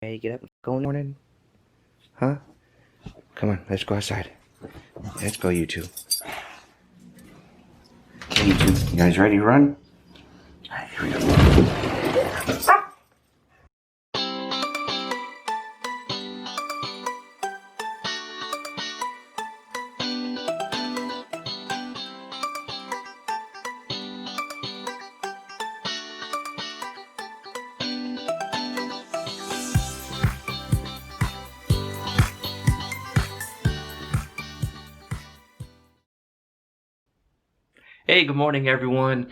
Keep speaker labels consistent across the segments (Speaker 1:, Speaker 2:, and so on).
Speaker 1: Hey, get up and go in the morning? Huh? Come on, let's go outside. Let's go, you two. Hey, you two. You guys ready to run? Alright, here we go.
Speaker 2: Hey, good morning, everyone.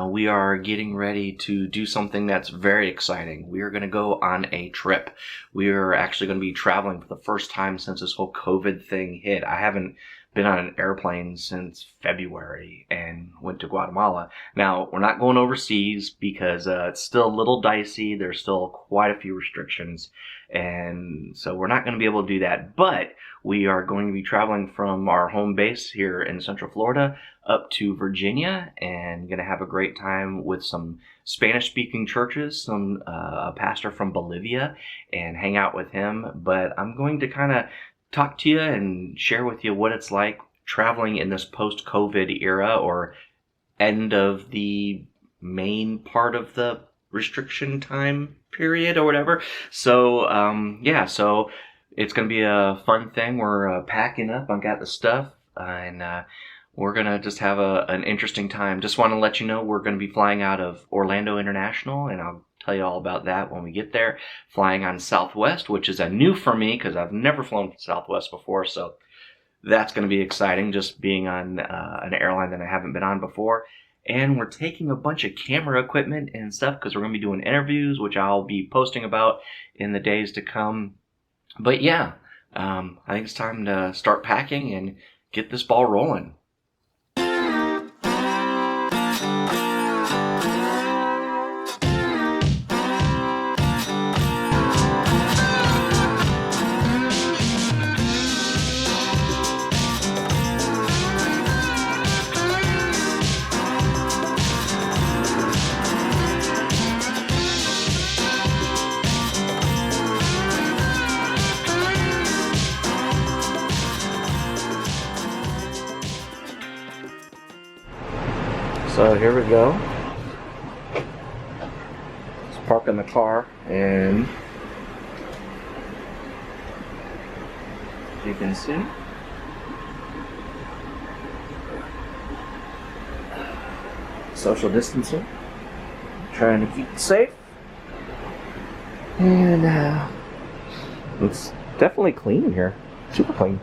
Speaker 2: We are getting ready to do something that's very exciting. We are going to go on a trip. We are actually going to be traveling for the first time since this whole COVID thing hit. I haven't been on an airplane since February and went to Guatemala. Now, we're not going overseas because it's still a little dicey. There's still quite a few restrictions. And so we're not going to be able to do that. But we are going to be traveling from our home base here in Central Florida up to Virginia and going to have a great time with some Spanish-speaking churches, a pastor from Bolivia, and hang out with him. But I'm going to kind of talk to you and share with you what it's like traveling in this post-COVID era or end of the main part of the restriction time period or whatever. So, so it's going to be a fun thing. We're packing up. I've got the stuff and we're going to just have an interesting time. Just want to let you know we're going to be flying out of Orlando International, and I'll tell you all about that when we get there. Flying on Southwest, which is a new for me because I've never flown Southwest before, so that's going to be exciting, just being on an airline that I haven't been on before. And we're taking a bunch of camera equipment and stuff because we're going to be doing interviews, which I'll be posting about in the days to come. But yeah, I think it's time to start packing and get this ball rolling. So here we go. Let's park in the car, and as you can see, social distancing, trying to keep it safe, and it's definitely clean in here, super clean.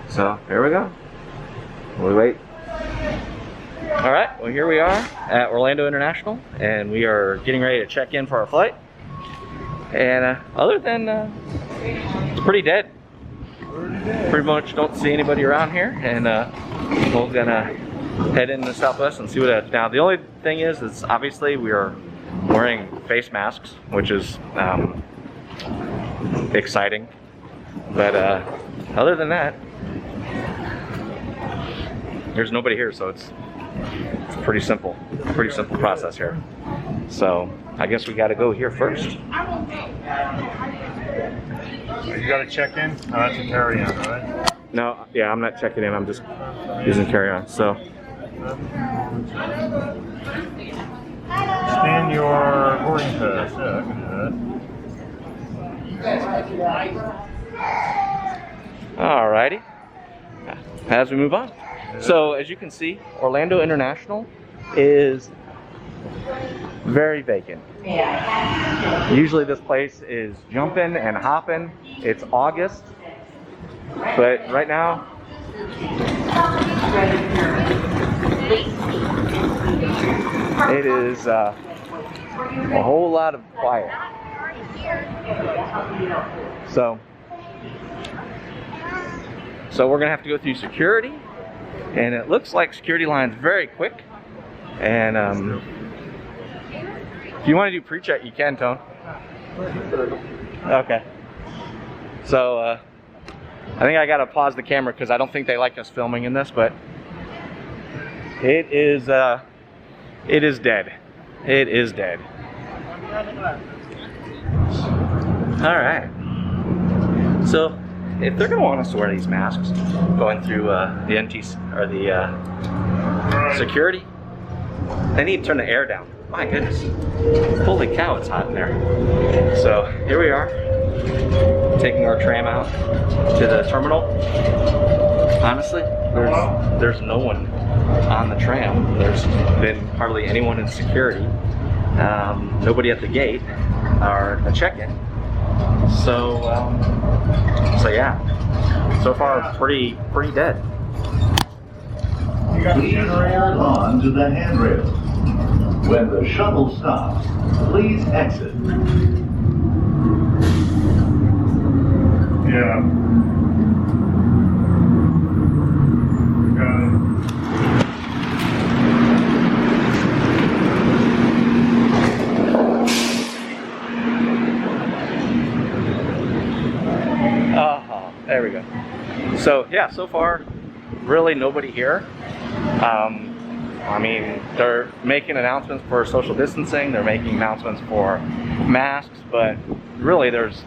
Speaker 2: So here we go. We wait. All right, well, here we are at Orlando International, and we are getting ready to check in for our flight. And other than it's pretty dead. Pretty much don't see anybody around here, and we're gonna head into Southwest and see what that's. Now, the only thing is obviously we are wearing face masks, which is exciting. But other than that, there's nobody here, so it's pretty simple process here. So I guess we got to go here first.
Speaker 3: You got to check in? Oh, that's a carry-on, right?
Speaker 2: No, yeah, I'm not checking in. I'm just using carry-on. So
Speaker 3: scan your boarding pass. Yeah, I can do that.
Speaker 2: alrighty. As we move on. So as you can see, Orlando International is very vacant. Usually this place is jumping and hopping. It's August, but right now it is a whole lot of quiet. So we're gonna have to go through security. And it looks like security line's very quick. And if you want to do pre-check, you can, Tone. Okay. So I think I gotta pause the camera because I don't think they like us filming in this, but it is dead. It is dead. All right. So, if they're gonna want us to wear these masks going through the NTC or the security, they need to turn the air down. My goodness. Holy cow, it's hot in there. So here we are, taking our tram out to the terminal. Honestly, there's no one on the tram. There's been hardly anyone in security. Nobody at the gate or the check-in. So yeah. So far, pretty dead.
Speaker 4: Please hold on to the handrails. When the shuttle stops, please exit.
Speaker 3: Yeah. Got it.
Speaker 2: There we go. So yeah, so far, really nobody here. I mean, they're making announcements for social distancing, they're making announcements for masks, but really there's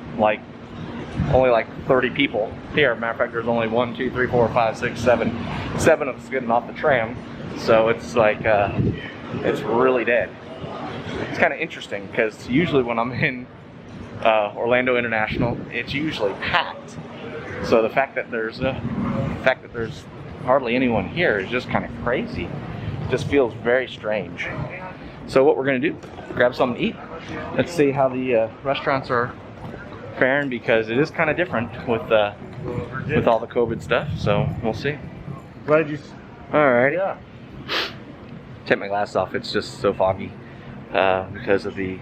Speaker 2: only like 30 people here. Matter of fact, there's only 1, 2, 3, 4, 5, 6, 7 of us getting off the tram. So it's like, it's really dead. It's kind of interesting because usually when I'm in Orlando International, it's usually packed. So the fact that there's hardly anyone here is just kind of crazy. Just feels very strange. So what we're gonna do, grab something to eat. Let's see how the restaurants are faring, because it is kind of different with all the COVID stuff. So we'll see.
Speaker 3: Glad you.
Speaker 2: Alrighty.
Speaker 3: Yeah.
Speaker 2: Take my glasses off. It's just so foggy because of the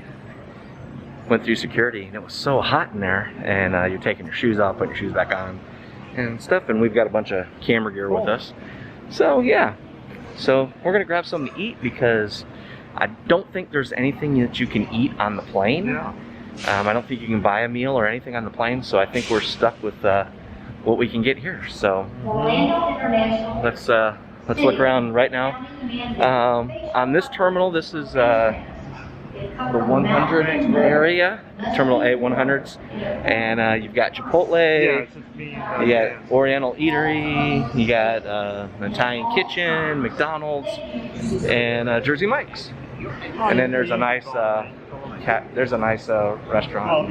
Speaker 2: went through security and it was so hot in there. And you're taking your shoes off, putting your shoes back on, and stuff. And we've got a bunch of camera gear with us. So yeah. So we're gonna grab something to eat because I don't think there's anything that you can eat on the plane.
Speaker 3: Yeah.
Speaker 2: I don't think you can buy a meal or anything on the plane, so I think we're stuck with what we can get here. So let's look around right now. On this terminal, this is the 100 area, Terminal A 100s, and you've got Chipotle.
Speaker 3: Yeah, it's just me.
Speaker 2: You got Oriental Eatery, you got an Italian Kitchen, McDonald's, and Jersey Mike's. And then there's a nice restaurant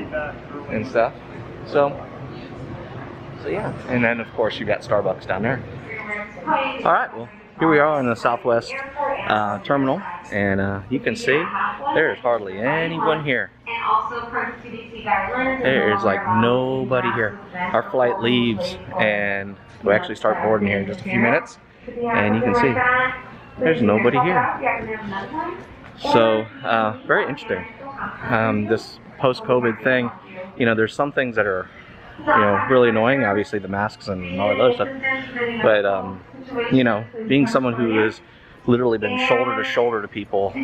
Speaker 2: and stuff. So yeah. And then of course you got Starbucks down there. All right, well here we are in the Southwest terminal, and you can see there's hardly anyone here. There is like nobody here. Our flight leaves and we'll actually start boarding here in just a few minutes, and you can see there's nobody here. So very interesting. This post-COVID thing, you know, there's some things that are, you know, really annoying. Obviously the masks and all that other stuff. But you know, being someone who has literally been shoulder to shoulder to people, you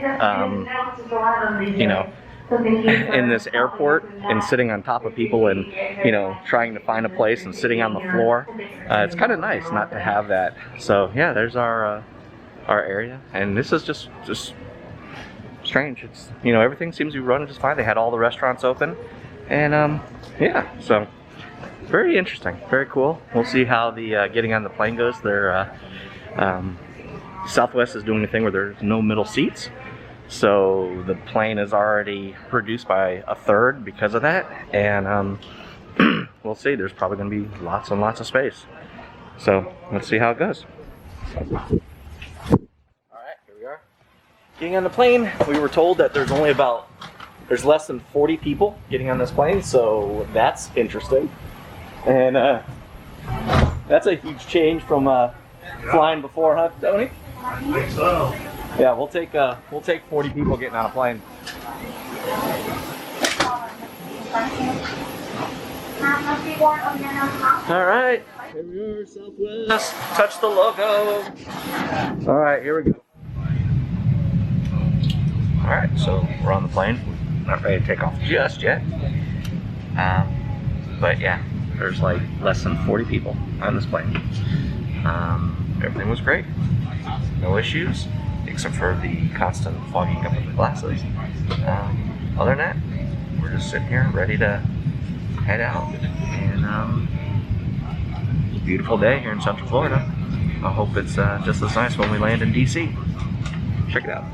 Speaker 2: know, in this airport and sitting on top of people and, you know, trying to find a place and sitting on the floor, it's kind of nice not to have that. So yeah, there's our area, and this is just strange. It's, you know, everything seems to be running just fine. They had all the restaurants open, and yeah, so very interesting, very cool. We'll see how the getting on the plane goes. Southwest is doing a thing where there's no middle seats, so the plane is already reduced by a third because of that, and we'll see. There's probably going to be lots and lots of space, so let's see how it goes. Alright, here we are. Getting on the plane, we were told that there's less than 40 people getting on this plane, so that's interesting. And that's a huge change from flying before, huh, Tony?
Speaker 3: I think so.
Speaker 2: Yeah, we'll take 40 people getting on a plane. All right, here we are, Southwest. Touch the logo. All right, here we go. All right, so we're on the plane. Not ready to take off just yet. But yeah, there's like less than 40 people on this plane. Everything was great. No issues, except for the constant fogging up of the glasses. Other than that, we're just sitting here ready to head out. And beautiful day here in Central Florida. I hope it's just as nice when we land in DC. Check it out.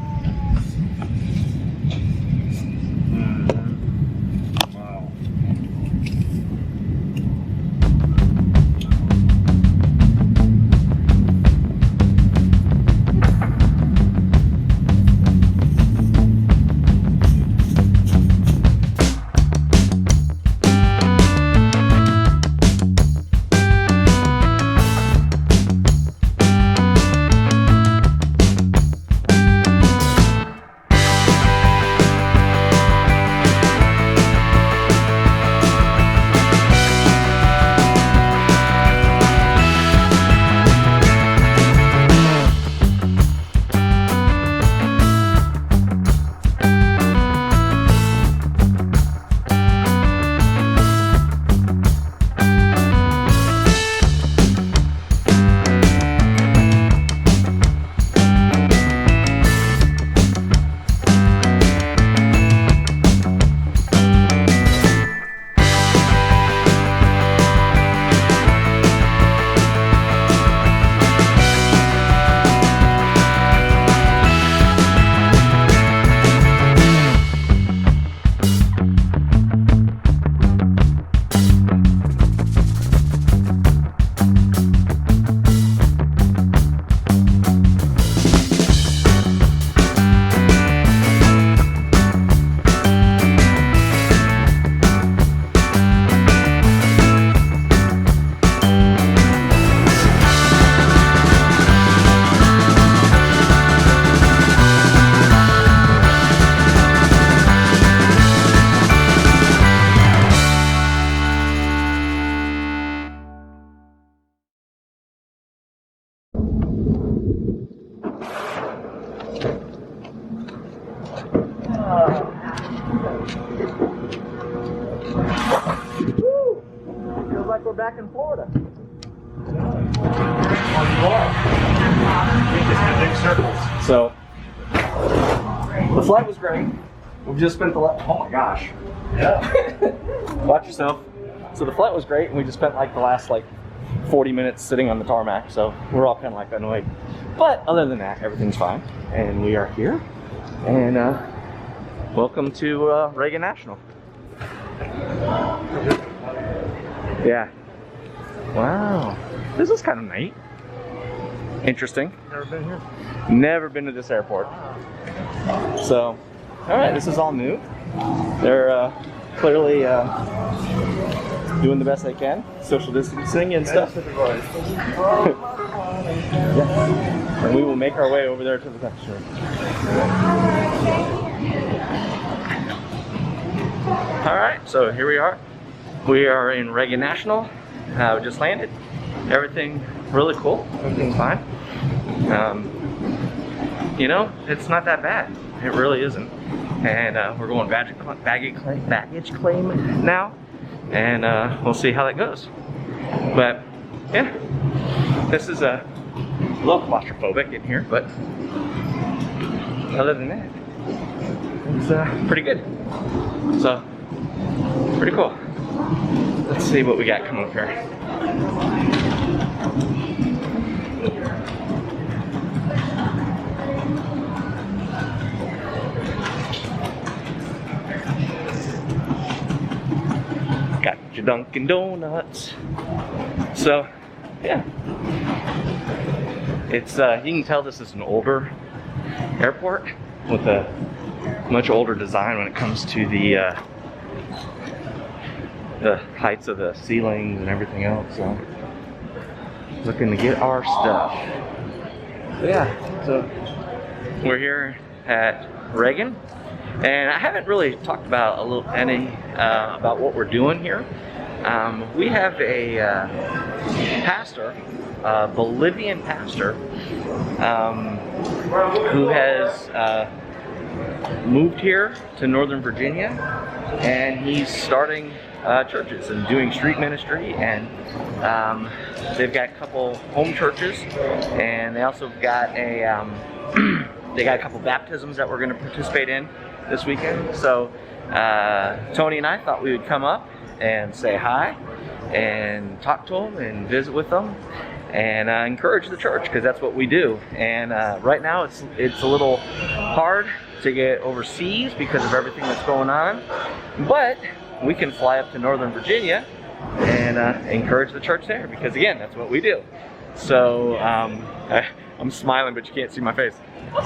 Speaker 2: Feels like we're back in Florida. So, the flight was great. We've just spent the oh my gosh. Yeah. Watch yourself. So the flight was great, and we just spent like the last 40 minutes sitting on the tarmac, so we're all kind of like annoyed. But other than that, everything's fine, and we are here. And welcome to Reagan National. Yeah. Wow. This is kind of neat. Interesting.
Speaker 3: Never been here?
Speaker 2: Never been to this airport. So, all right, this is all new. They're clearly doing the best they can, social distancing and stuff. Yeah. And we will make our way over there to the next room. All right, so here we are. We are in Reagan National. We just landed. Everything really cool. Everything's fine. You know, it's not that bad. It really isn't. And we're going baggage claim now, and we'll see how that goes. But yeah, this is a little claustrophobic in here, but other than that, it's pretty good. So pretty cool. Let's see what we got coming up here. Got your Dunkin' Donuts. So, yeah. It's, you can tell this is an older airport with a much older design when it comes to the heights of the ceilings and everything else. So, looking to get our stuff. So, yeah, so we're here at Reagan. And I haven't really talked about about what we're doing here. We have a pastor, a Bolivian pastor, who has moved here to Northern Virginia, and he's starting churches and doing street ministry, and they've got a couple home churches, and they also got they got a couple baptisms that we're going to participate in this weekend. So Tony and I thought we would come up and say hi and talk to them and visit with them and encourage the church, because that's what we do. And right now it's a little hard to get overseas because of everything that's going on, but we can fly up to Northern Virginia and encourage the church there, because again, that's what we do. So I'm smiling, but you can't see my face.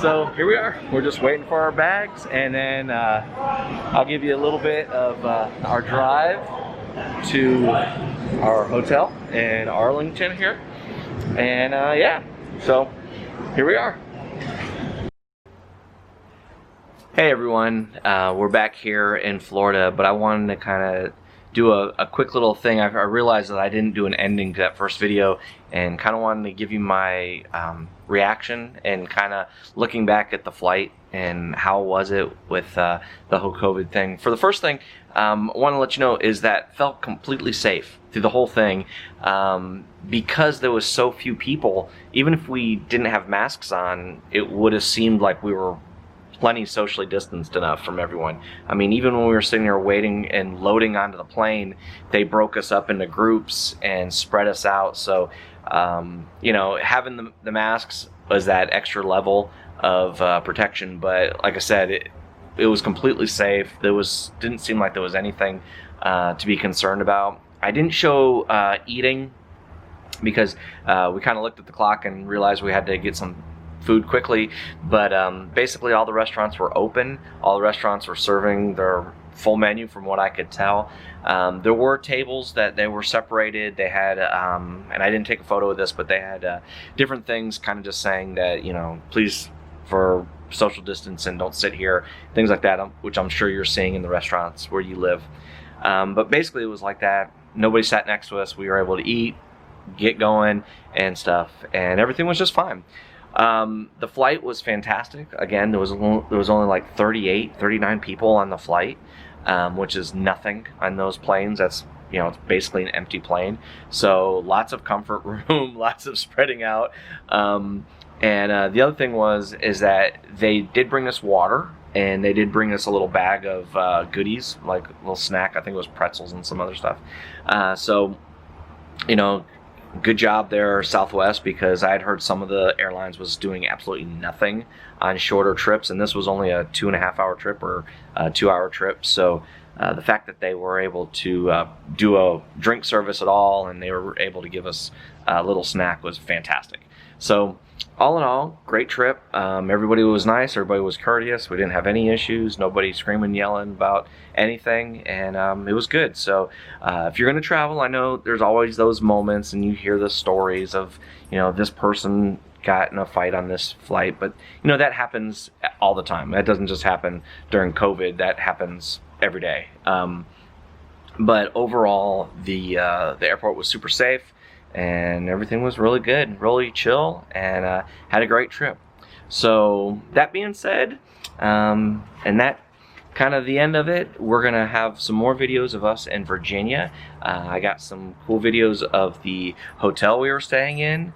Speaker 2: So here we are. We're just waiting for our bags, and then I'll give you a little bit of our drive to our hotel in Arlington here. And yeah, so here we are. Hey everyone, we're back here in Florida, but I wanted to kind of do a quick little thing. I realized that I didn't do an ending to that first video, and kind of wanted to give you my reaction and kind of looking back at the flight and how was it with the whole COVID thing. For the first thing, I want to let you know is that felt completely safe through the whole thing, because there was so few people. Even if we didn't have masks on, it would have seemed like we were plenty socially distanced enough from everyone. I mean, even when we were sitting there waiting and loading onto the plane, they broke us up into groups and spread us out. So, you know, having the masks was that extra level of protection. But like I said, it was completely safe. Didn't seem like there was anything to be concerned about. I didn't show eating because we kind of looked at the clock and realized we had to get some food quickly, but basically all the restaurants were open. All the restaurants were serving their full menu from what I could tell. There were tables that they were separated. They had, and I didn't take a photo of this, but they had different things kind of just saying that, you know, please for social distance and don't sit here, things like that, which I'm sure you're seeing in the restaurants where you live. But basically it was like that. Nobody sat next to us. We were able to eat, get going and stuff, and everything was just fine. The flight was fantastic. Again, there was only like 39 people on the flight, which is nothing on those planes. That's, you know, it's basically an empty plane. So lots of comfort room, lots of spreading out. And the other thing is that they did bring us water, and they did bring us a little bag of goodies, like a little snack. I think it was pretzels and some other stuff. So, you know, good job there, Southwest, because I had heard some of the airlines was doing absolutely nothing on shorter trips, and this was only a 2.5 hour trip or a 2 hour trip. So the fact that they were able to do a drink service at all, and they were able to give us a little snack, was fantastic. So all in all, great trip. Everybody was nice. Everybody was courteous. We didn't have any issues. Nobody screaming, yelling about anything, and it was good. So if you're going to travel, I know there's always those moments, and you hear the stories of, you know, this person got in a fight on this flight, but you know that happens all the time. That doesn't just happen during COVID. That happens every day. But overall, the airport was super safe, and everything was really good, really chill, and had a great trip. So that being said, and that kind of the end of it, we're gonna have some more videos of us in Virginia. I got some cool videos of the hotel we were staying in,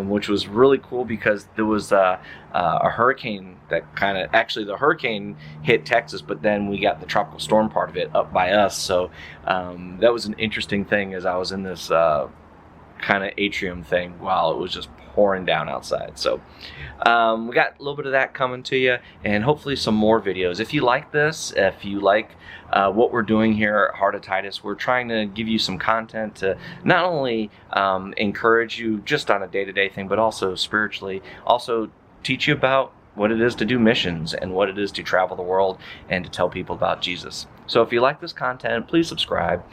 Speaker 2: which was really cool because there was a hurricane that actually the hurricane hit Texas, but then we got the tropical storm part of it up by us. So that was an interesting thing as I was in this kind of atrium thing while it was just pouring down outside. So we got a little bit of that coming to you, and hopefully some more videos. If you like this, if you like what we're doing here at Heart of Titus, we're trying to give you some content to not only encourage you just on a day-to-day thing, but also spiritually, also teach you about what it is to do missions and what it is to travel the world and to tell people about Jesus. So if you like this content, please subscribe.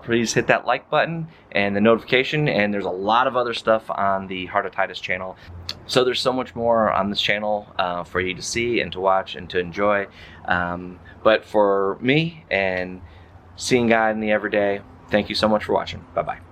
Speaker 2: Please hit that like button and the notification, and there's a lot of other stuff on the Heart of Titus channel. So there's so much more on this channel for you to see and to watch and to enjoy. But for me and seeing God in the everyday, thank you so much for watching. Bye-bye.